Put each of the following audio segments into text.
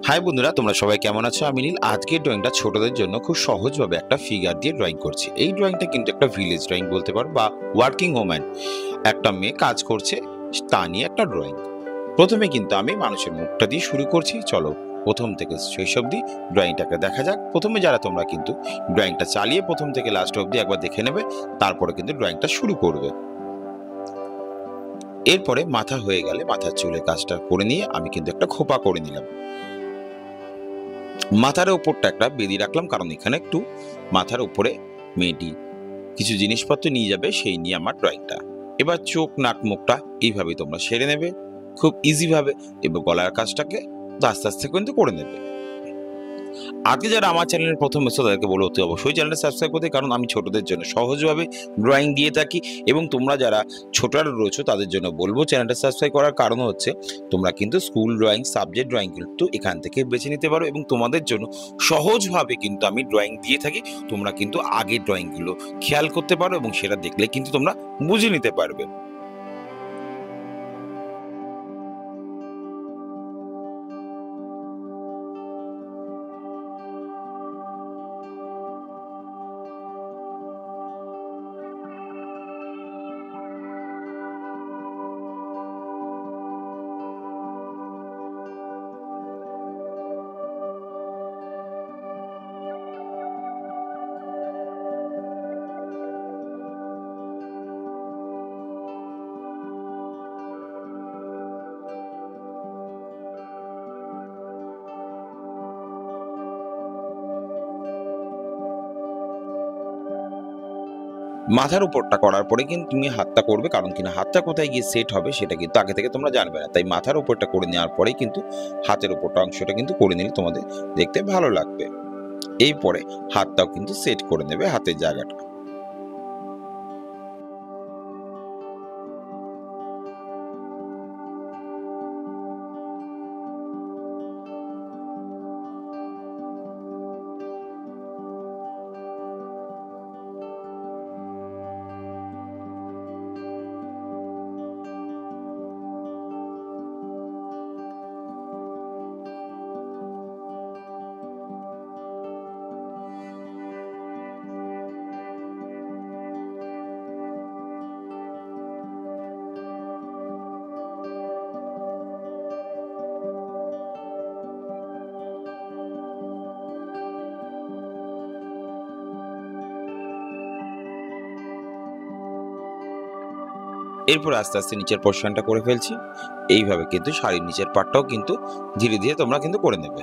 High বন্ধুরা, তোমরা সবাই কেমন আছো? আমি নীল। আজকের ড্রয়িংটা ছোটদের জন্য খুব সহজভাবে একটা ফিগার দিয়ে ড্রয়িং করছি। এই ড্রয়িংটা কিন্তু একটা ভিলেজ ড্রয়িং বলতে পারো বা ওয়ার্কিং ওম্যান, একটা মেয়ে কাজ করছে তা নিয়ে একটা ড্রয়িং। প্রথমে কিন্তু আমি মানুষের মুখটা দিয়ে শুরু করছি। চলো প্রথম থেকে শেষ অবধি ড্রয়িংটাকে দেখা যাক। প্রথমে যারা তোমরা কিন্তু ড্রয়িংটা চালিয়ে প্রথম থেকে লাস্ট অবধি একবার দেখে নেবে, তারপরে কিন্তু ড্রয়িংটা শুরু করবে। এরপরে মাথা হয়ে গেলে মাথার চুলের কাজটা করে নিয়ে আমি কিন্তু একটা খোপা করে নিলাম। মাথার উপরটা একটা বেঁধে রাখলাম, কারণ এখানে একটু মাথার উপরে মেয়েটি কিছু জিনিসপত্র নিয়ে যাবে, সেই নিয়ে আমার ড্রয়িংটা। এবার চোখ, নাক, মুখটা এইভাবে তোমরা সেরে নেবে খুব ইজি ভাবে। এবার গলার কাজটাকে আস্তে আস্তে কিন্তু করে নেবে। আজকে যারা আমার চ্যানেলের প্রথম এসেছো তাদেরকে বলবো অতি অবশ্যই চ্যানেলটা সাবস্ক্রাইব করতে, কারণ আমি ছোটদের জন্য সহজভাবে ড্রয়িং দিয়ে থাকি। এবং তোমরা যারা ছোটরা রয়েছো তাদের জন্য বলবো চ্যানেলটা সাবস্ক্রাইব করার কারণ হচ্ছে তোমরা কিন্তু স্কুল ড্রয়িং, সাবজেক্ট ড্রয়িং কিন্তু এখান থেকে বেছে নিতে পারো, এবং তোমাদের জন্য সহজভাবে কিন্তু আমি ড্রয়িং দিয়ে থাকি। তোমরা কিন্তু আগের ড্রয়িংগুলো খেয়াল করতে পারো এবং সেটা দেখলে কিন্তু তোমরা বুঝে নিতে পারবে। মাথার উপরটা করার পরে কিন্তু তুমি হাতটা করবে, কারণ কিনা হাতটা কোথায় গিয়ে সেট হবে সেটা কিন্তু আগে থেকে তোমরা জানবে না। তাই মাথার উপরটা করে নেওয়ার পরেই কিন্তু হাতের উপরটা অংশটা কিন্তু করে নিলে তোমাদের দেখতে ভালো লাগবে। এরপরে হাতটাও কিন্তু সেট করে নেবে, হাতের জায়গাটা। এরপর আস্তে আস্তে নিচের পোর্শনটা করে ফেলছি। এইভাবে কিন্তু শাড়ির নিচের পাটটাও কিন্তু ধীরে ধীরে তোমরা কিন্তু করে নেবে।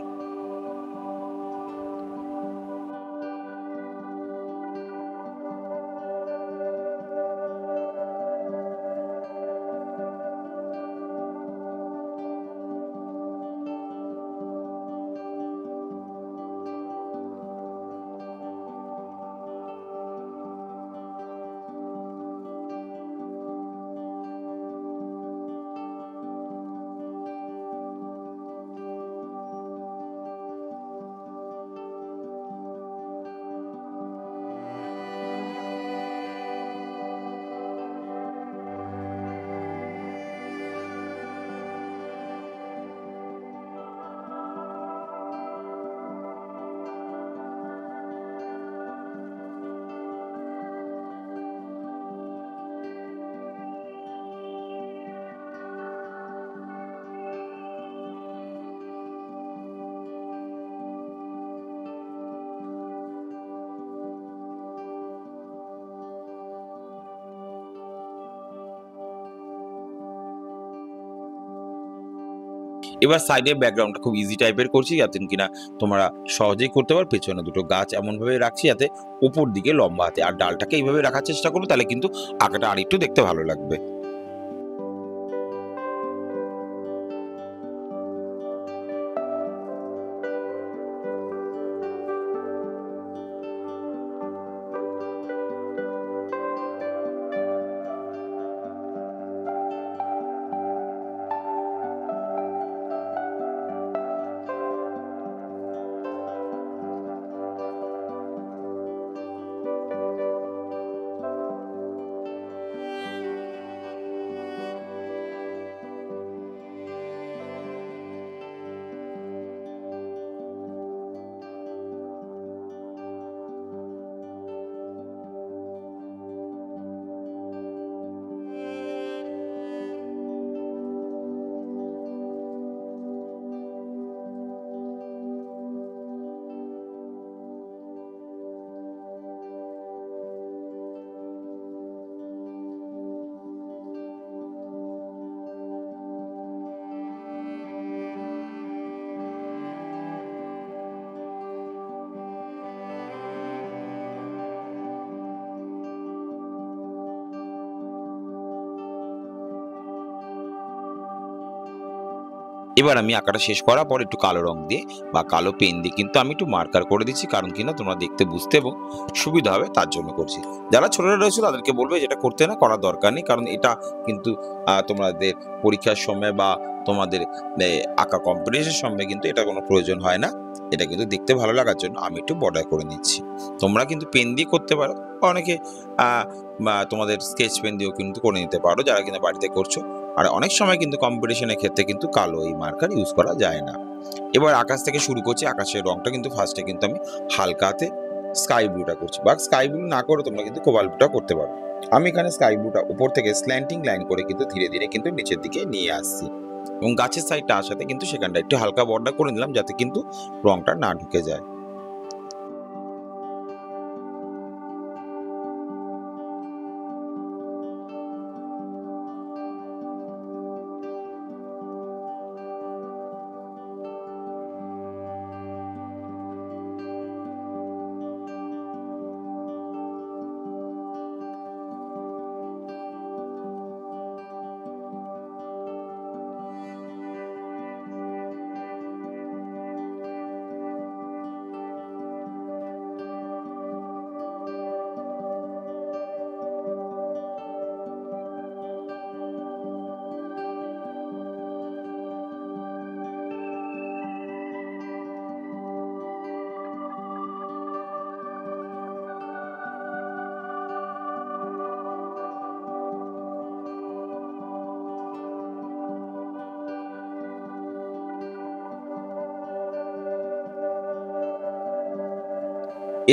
এবার সাইডের ব্যাকগ্রাউন্ডটা খুব ইজি টাইপের করছি, যাতে কিনা তোমরা সহজেই করতে পারো। পেছনে দুটো গাছ এমনভাবে রাখছি যাতে উপর দিকে লম্বা হাতে, আর ডালটাকে এইভাবে রাখার চেষ্টা করবো, তাহলে কিন্তু আঁকাটা আরেকটু দেখতে ভালো লাগবে। এবার আমি আঁকাটা শেষ করার পর একটু কালো রং দিয়ে বা কালো পেন দিয়ে কিন্তু আমি একটু মার্কার করে দিচ্ছি, কারণ কিনা তোমরা দেখতে বুঝতে এবং সুবিধা হবে তার জন্য করছি। যারা ছোটরা রয়েছে তাদেরকে বলবে যেটা করতে না করার দরকার নেই, কারণ এটা কিন্তু তোমাদের পরীক্ষার সময় বা তোমাদের আঁকা কম্পিটিশনের সময় কিন্তু এটা কোনো প্রয়োজন হয় না। এটা কিন্তু দেখতে ভালো লাগার জন্য আমি একটু বর্ডার করে নিচ্ছি। তোমরা কিন্তু পেন দিয়ে করতে পারো, অনেকে তোমাদের স্কেচ পেন দিয়েও কিন্তু করে নিতে পারো যারা কিনা বাড়িতে করছো। আর অনেক সময় কিন্তু কম্পিটিশনের ক্ষেত্রে কিন্তু কালো এই মার্কার ইউজ করা যায় না। এবার আকাশ থেকে শুরু করছি। আকাশের রংটা কিন্তু ফার্স্টে কিন্তু আমি হালকাতে স্কাই ব্লুটা করছি, বা স্কাই ব্লু না করে তোমরা কিন্তু কোবাল্ট ব্লুটা করতে পারো। আমি এখানে স্কাই ব্লুটা উপর থেকে স্ল্যান্টিং লাইন করে কিন্তু ধীরে ধীরে কিন্তু নিচের দিকে নিয়ে আসছি, এবং গাছের সাইডটা আসাতে কিন্তু সেখানটা একটু হালকা বর্ডার করে নিলাম যাতে কিন্তু রংটা না ঢুকে যায়।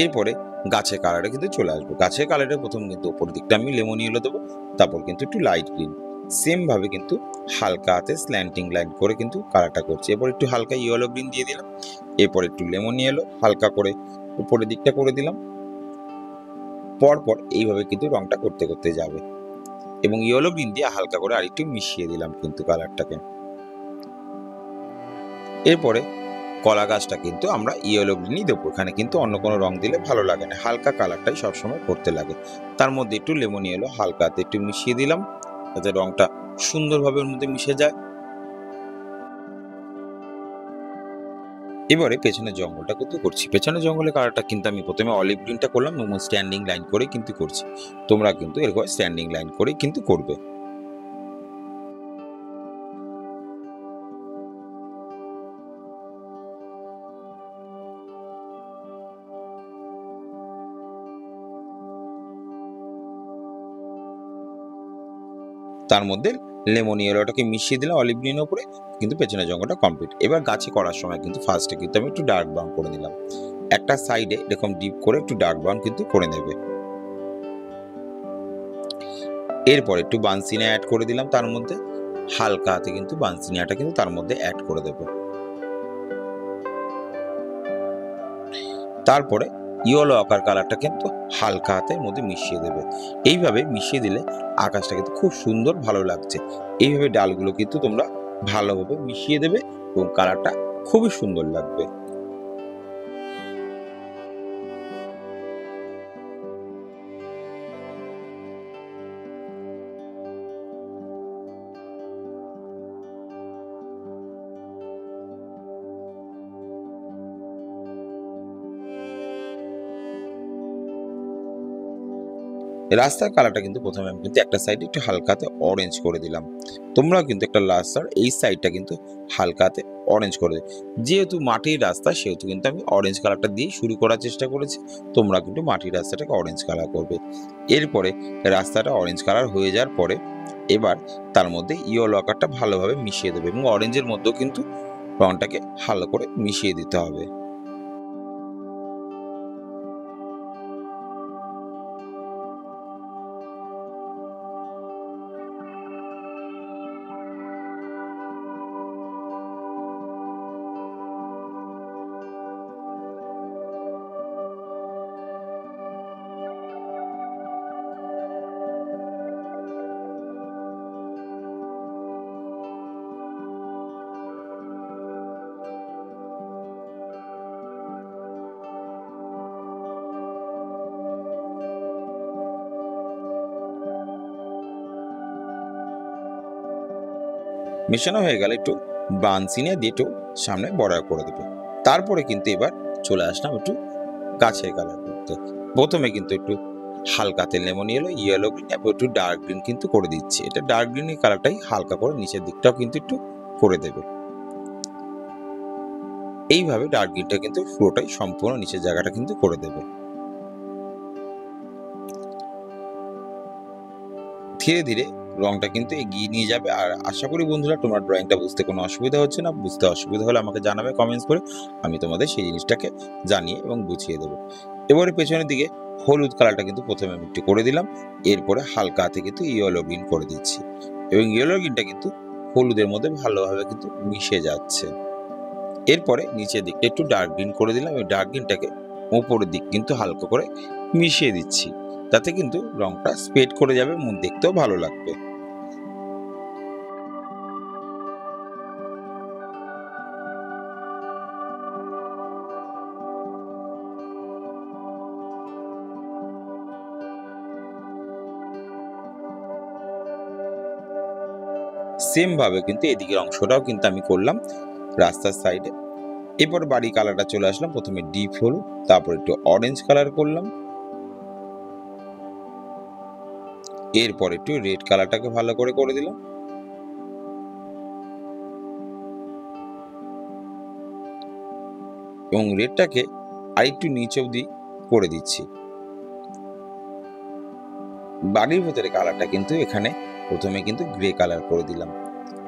এরপরে গাছের কালারে কিন্তু চলে আসবো। গাছের কালারে প্রথম কিন্তু উপর দিকটা আমি লেমন ইয়েলো দেবো, তারপর কিন্তু একটু লাইট গ্রিন, সেম ভাবে কিন্তু হালকা হাতে স্ল্যান্টিং লাইন করে কিন্তু কালারটা করছি। এরপর একটু হালকা ইয়েলো গ্রিন দিয়ে দিলাম, এরপর একটু লেমন ইয়েলো হালকা করে উপরের দিকটা করে দিলাম। পরপর এইভাবে কিন্তু রংটা করতে করতে যাবে, এবং ইয়েলো গ্রিন দিয়ে হালকা করে আরেকটু মিশিয়ে দিলাম কিন্তু কালারটাকে। এরপরে কলা গাছটা কিন্তু আমরা ইয়েলো গ্রিনই দেবো, এখানে কিন্তু অন্য কোনো রং দিলে ভালো লাগে না, হালকা কালারটাই সবসময় করতে লাগে। তার মধ্যে একটু লেমন ইয়েলো হালকাতে একটু মিশিয়ে দিলাম যাতে রংটা সুন্দরভাবে ওর মধ্যে মিশে যায়। এবারে পেছনের জঙ্গলটা কিন্তু করছি। পেছনের জঙ্গলের কালারটা কিন্তু আমি প্রথমে অলিভ গ্রিনটা করলাম এবং স্ট্যান্ডিং লাইন করে কিন্তু করছি। তোমরা কিন্তু এরকম স্ট্যান্ডিং লাইন করে কিন্তু করবে। তার মধ্যে লেমন ইয়েলোটাকে মিশিয়ে দিলাম অলিভ গ্রিনের উপরে, কিন্তু পেছনের জঙ্গলটা কমপ্লিট। এবার গাছে করার সময় কিন্তু ফার্স্টে কিন্তু আমি একটু ডার্ক ব্রাউন করে দিলাম, একটা সাইডে এরকম ডিপ করে একটু ডার্ক ব্রাউন কিন্তু করে নেবে। এরপর একটু বানসিনিয়া অ্যাড করে দিলাম, তার মধ্যে হালকা হাতে কিন্তু বানসিনিয়াটা কিন্তু তার মধ্যে অ্যাড করে দেবো। তারপরে ইয়েলো আকার কালারটা কিন্তু হালকা হাতের মধ্যে মিশিয়ে দেবে। এইভাবে মিশিয়ে দিলে আকাশটা কিন্তু খুব সুন্দর ভালো লাগছে। এইভাবে ডালগুলো কিন্তু তোমরা ভালোভাবে মিশিয়ে দেবে এবং কালারটা খুবই সুন্দর লাগবে। রাস্তার কালারটা কিন্তু প্রথমে আমি কিন্তু একটা সাইডে একটু হালকাতে অরেঞ্জ করে দিলাম। তোমরাও কিন্তু একটা রাস্তার এই সাইডটা কিন্তু হালকাতে অরেঞ্জ করে দেবে। যেহেতু মাটির রাস্তা সেহেতু কিন্তু আমি অরেঞ্জ কালারটা দিয়ে শুরু করার চেষ্টা করেছি। তোমরা কিন্তু মাটির রাস্তাটাকে অরেঞ্জ কালার করবে। এরপরে রাস্তাটা অরেঞ্জ কালার হয়ে যাওয়ার পরে এবার তার মধ্যে ইয়েলো আকারটা ভালোভাবে মিশিয়ে দেবে, এবং অরেঞ্জের মধ্যেও কিন্তু রংটাকে ভালো করে মিশিয়ে দিতে হবে। মেশানো হয়ে গেলে একটু বানসিনে দিয়ে একটু সামনে বর্ডার করে দেবে। তারপরে কিন্তু এবার চলে আসলাম একটু গাছের কালার করতে। প্রথমে কিন্তু একটু হালকাতে লেমন ইয়েলো গ্রিন এবং একটু ডার্ক গ্রিন কিন্তু করে দিচ্ছি। এটা ডার্ক গ্রিনের কালারটাই হালকা করে নিচের দিকটাও কিন্তু একটু করে দেবে। এইভাবে ডার্ক গ্রিনটা কিন্তু পুরোটাই সম্পূর্ণ নিচের জায়গাটা কিন্তু করে দেবে। ধীরে ধীরে রংটা কিন্তু এগিয়ে নিয়ে যাবে। আর আশা করি বন্ধুরা তোমার ড্রয়িংটা বুঝতে কোনো অসুবিধা হচ্ছে না। বুঝতে অসুবিধা হলে আমাকে জানাবে কমেন্টস করে, আমি তোমাদের সেই জিনিসটাকে জানিয়ে এবং বুঝিয়ে দেবো। এবারে পেছনের দিকে হলুদ কালারটা কিন্তু প্রথমে আমি একটু করে দিলাম, এরপরে হালকা হাতে কিন্তু ইয়েলো গ্রিন করে দিচ্ছি এবং ইয়েলো গ্রিনটা কিন্তু হলুদের মধ্যে ভালোভাবে কিন্তু মিশে যাচ্ছে। এরপরে নিচের দিকটা একটু ডার্ক গ্রিন করে দিলাম এবং ডার্ক গ্রিনটাকে উপরের দিক কিন্তু হালকা করে মিশিয়ে দিচ্ছি, তাতে কিন্তু রংটা স্প্রেড করে যাবে, মুখ দেখতেও ভালো লাগবে। সেম ভাবে কিন্তু এদিকের অংশটাও কিন্তু আমি করলাম রাস্তার সাইডে। এরপর বাড়ি কালারটা চলে আসলাম, প্রথমে ডিপ হলুদ, তারপর একটু অরেঞ্জ কালার করলাম, এরপর একটু রেড কালারটাকে ভালো করে করে দিলাম এবং রেডটাকে আরেকটু নিচে অবধি করে দিচ্ছি। বাড়ির ভেতরে কালারটা কিন্তু এখানে প্রথমে কিন্তু গ্রে কালার করে দিলাম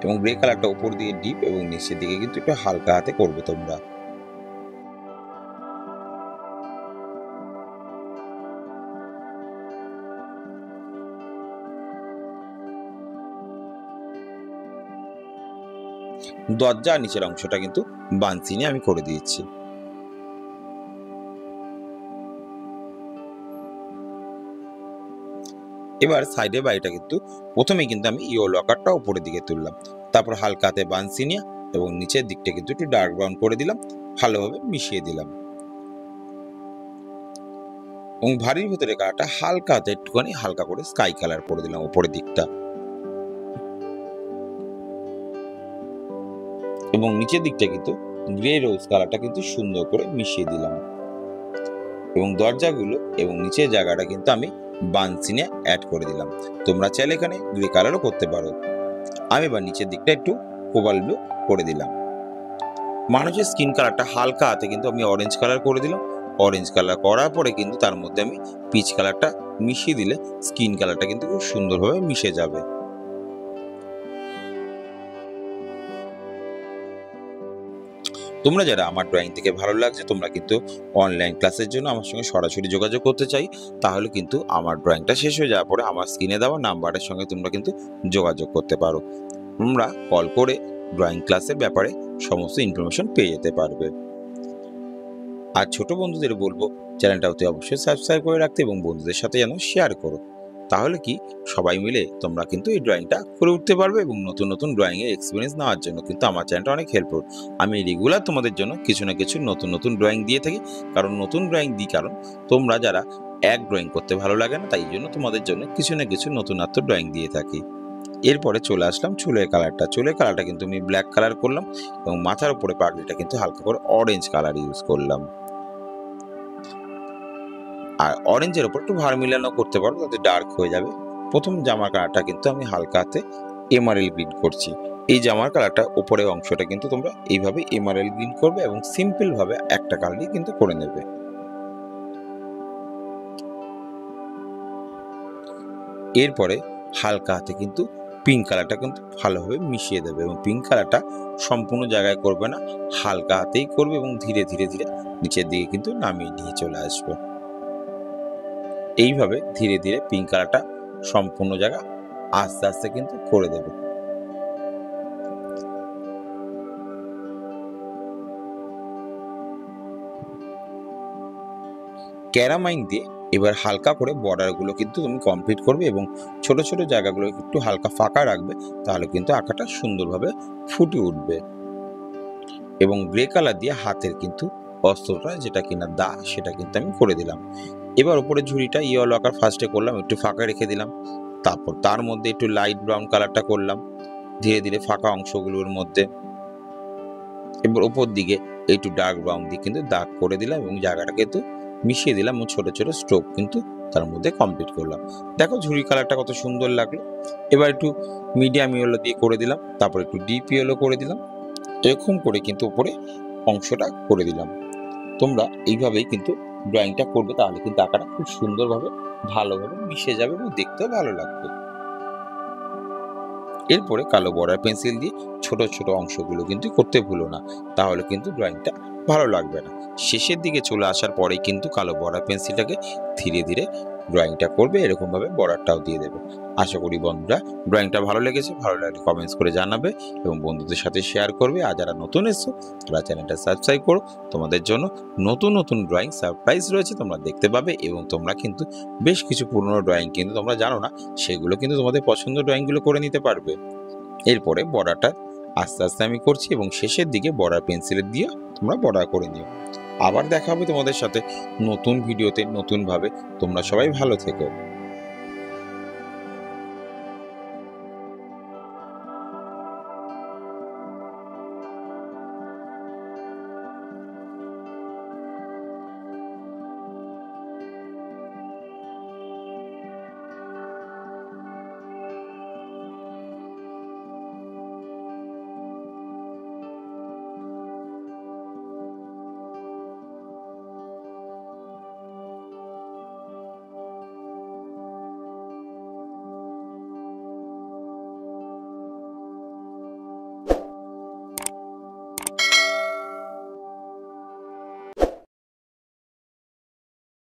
এবং গ্রে কালারটা উপর দিয়ে ডিপ এবং নিচের দিকে কিন্তু একটু হালকা হাতে করবে তোমরা। দরজা নিচের অংশটা কিন্তু বানসিনে আমি করে দিয়েছি। এবার সাইডে বাড়িটা কিন্তু প্রথমে কিন্তু আমি ইয়েলো আকারটা উপরের দিকে তুললাম, তারপর হালকা হাতে বানসিনিয়া এবং নিচের দিকটা কিন্তু একটু ডার্ক ব্রাউন করে দিলাম, ভালোভাবে মিশিয়ে দিলাম এবং ভারীর ভেতরে কালারটা হালকা হাতে একটুখানি হালকা করে স্কাই কালার করে দিলাম উপরের দিকটা এবং নিচের দিকটা কিন্তু গ্রে রোজ কালারটা কিন্তু সুন্দর করে মিশিয়ে দিলাম এবং দরজাগুলো এবং নিচের জায়গাটা কিন্তু আমি বানসিনে অ্যাড করে দিলাম। তোমরা চাইলে এখানে গ্রে কালারও করতে পারো। আমি এবার নিচের দিকটা একটু কোবাল্ট ব্লু করে দিলাম। মানুষের স্কিন কালারটা হালকা হাতে কিন্তু আমি অরেঞ্জ কালার করে দিলাম। অরেঞ্জ কালার করার পরে কিন্তু তার মধ্যে আমি পিচ কালারটা মিশিয়ে দিলে স্কিন কালারটা কিন্তু খুব সুন্দরভাবে মিশে যাবে। তোমরা যারা আমার ড্রয়িং থেকে ভালো লাগছে, তোমরা কিন্তু অনলাইন ক্লাসের জন্য আমার সঙ্গে সরাসরি যোগাযোগ করতে চাই, তাহলে কিন্তু আমার ড্রয়িংটা শেষ হয়ে যাওয়ার পরে আমার স্ক্রিনে দেওয়া নাম্বারের সঙ্গে তোমরা কিন্তু যোগাযোগ করতে পারো। তোমরা কল করে ড্রয়িং ক্লাসের ব্যাপারে সমস্ত ইনফরমেশন পেয়ে যেতে পারবে। আর ছোট বন্ধুদের বলবো চ্যানেলটা অতি অবশ্যই সাবস্ক্রাইব করে রাখতে এবং বন্ধুদের সাথে যেন শেয়ার করো, তাহলে কি সবাই মিলে তোমরা কিন্তু এই ড্রয়িংটা করে উঠতে পারবে এবং নতুন নতুন ড্রয়িংয়ের এক্সপিরিয়েন্স নেওয়ার জন্য কিন্তু আমার চ্যানেলটা অনেক হেল্পফুল। আমি রেগুলার তোমাদের জন্য কিছু না কিছু নতুন নতুন ড্রয়িং দিয়ে থাকি, কারণ নতুন ড্রয়িং দিই কারণ তোমরা যারা এক ড্রয়িং করতে ভালো লাগে না, তাই জন্য তোমাদের জন্য কিছু না কিছু নতুনত্ব ড্রয়িং দিয়ে থাকি। এরপরে চলে আসলাম চুলের কালারটা কিন্তু আমি ব্ল্যাক কালার করলাম এবং মাথার উপরে পাগড়িটা কিন্তু হালকা করে অরেঞ্জ কালার ইউজ করলাম। আর অরেঞ্জের ওপর একটু ভার্মিলানো করতে পারো, তাতে ডার্ক হয়ে যাবে। প্রথম জামার কালারটা কিন্তু আমি হালকা হাতে এমারেল গ্রিন করছি। এই জামার কালারটা উপরের অংশটা কিন্তু তোমরা এইভাবে এমারেল গ্রিন করবে এবং সিম্পল ভাবে একটা কালারই কিন্তু করে নেবে। এরপরে হালকা হাতে কিন্তু পিঙ্ক কালারটা কিন্তু ভালোভাবে মিশিয়ে দেবে এবং পিঙ্ক কালারটা সম্পূর্ণ জায়গায় করবে না, হালকা হাতেই করবে এবং ধীরে ধীরে ধীরে নিচের দিকে কিন্তু নামিয়ে নিয়ে চলে আসবে। এইভাবে ধীরে ধীরে পিঙ্ক কালারটা সম্পূর্ণ জায়গা আস্তে আস্তে কিন্তু করে দেবে। ক্যারামাইন দিয়ে এবার হালকা করে বর্ডারগুলো কিন্তু তুমি কমপ্লিট করবে এবং ছোট ছোট জায়গাগুলো একটু হালকা ফাঁকা রাখবে, তাহলে কিন্তু আঁকাটা সুন্দরভাবে ফুটে উঠবে। এবং গ্রে কালার দিয়ে হাতের কিন্তু অস্ত্রটা যেটা কিনা দা, সেটা কিন্তু আমি করে দিলাম। এবার উপরে ঝুড়িটা ইয়েলো আকার ফার্স্টে করলাম, একটু ফাঁকা রেখে দিলাম, তারপর তার মধ্যে একটু লাইট ব্রাউন কালারটা করলাম ধীরে ধীরে ফাঁকা অংশগুলোর মধ্যে এবার ওপর দিকে একটু ডার্ক ব্রাউন দিয়ে কিন্তু দাগ করে দিলাম এবং জায়গাটা কিন্তু মিশিয়ে দিলাম এবং ছোট ছোট স্ট্রোক কিন্তু তার মধ্যে কমপ্লিট করলাম। দেখো ঝুড়ি কালারটা কত সুন্দর লাগলো। এবার একটু মিডিয়াম ইয়েলো দিয়ে করে দিলাম, তারপর একটু ডিপ ইয়েলো করে দিলাম, এরকম করে কিন্তু উপরে অংশটা করে দিলাম। তোমরা এইভাবেই কিন্তু ড্রয়িংটা করবে, তাহলে কিন্তু আঁকাটা খুব সুন্দরভাবে ভালোভাবে মিশে যাবে এবং দেখতেও ভালো লাগবে। এরপরে কালো বর্ডার পেন্সিল দিয়ে ছোট ছোট অংশগুলো কিন্তু করতে ভুলো না, তাহলে কিন্তু ড্রয়িংটা ভালো লাগবে না। শেষের দিকে চলে আসার পরেই কিন্তু কালো বর্ডার পেন্সিলটাকে ধীরে ধীরে ড্রয়িংটা করবে, এরকমভাবে বর্ডারটাও দিয়ে দেবে। আশা করি বন্ধুরা ড্রয়িংটা ভালো লেগেছে, ভালো লাগলে কমেন্টস করে জানাবে এবং বন্ধুদের সাথে শেয়ার করবে। আর যারা নতুন এসছো তারা চ্যানেলটা সাবস্ক্রাইব করো, তোমাদের জন্য নতুন নতুন ড্রয়িং সারপ্রাইজ রয়েছে, তোমরা দেখতে পাবে। এবং তোমরা কিন্তু বেশ কিছু পুরনো ড্রয়িং কিন্তু তোমরা জানো না, সেগুলো কিন্তু তোমাদের পছন্দের ড্রয়িংগুলো করে নিতে পারবে। এরপরে বর্ডারটা আস্তে আস্তে আমি করছি এবং শেষের দিকে বর্ডার পেন্সিলের দিয়ে তোমরা বর্ডার করে নিও। আবার দেখা হবে তোমাদের সাথে নতুন ভিডিওতে নতুনভাবে। তোমরা সবাই ভালো থেকো।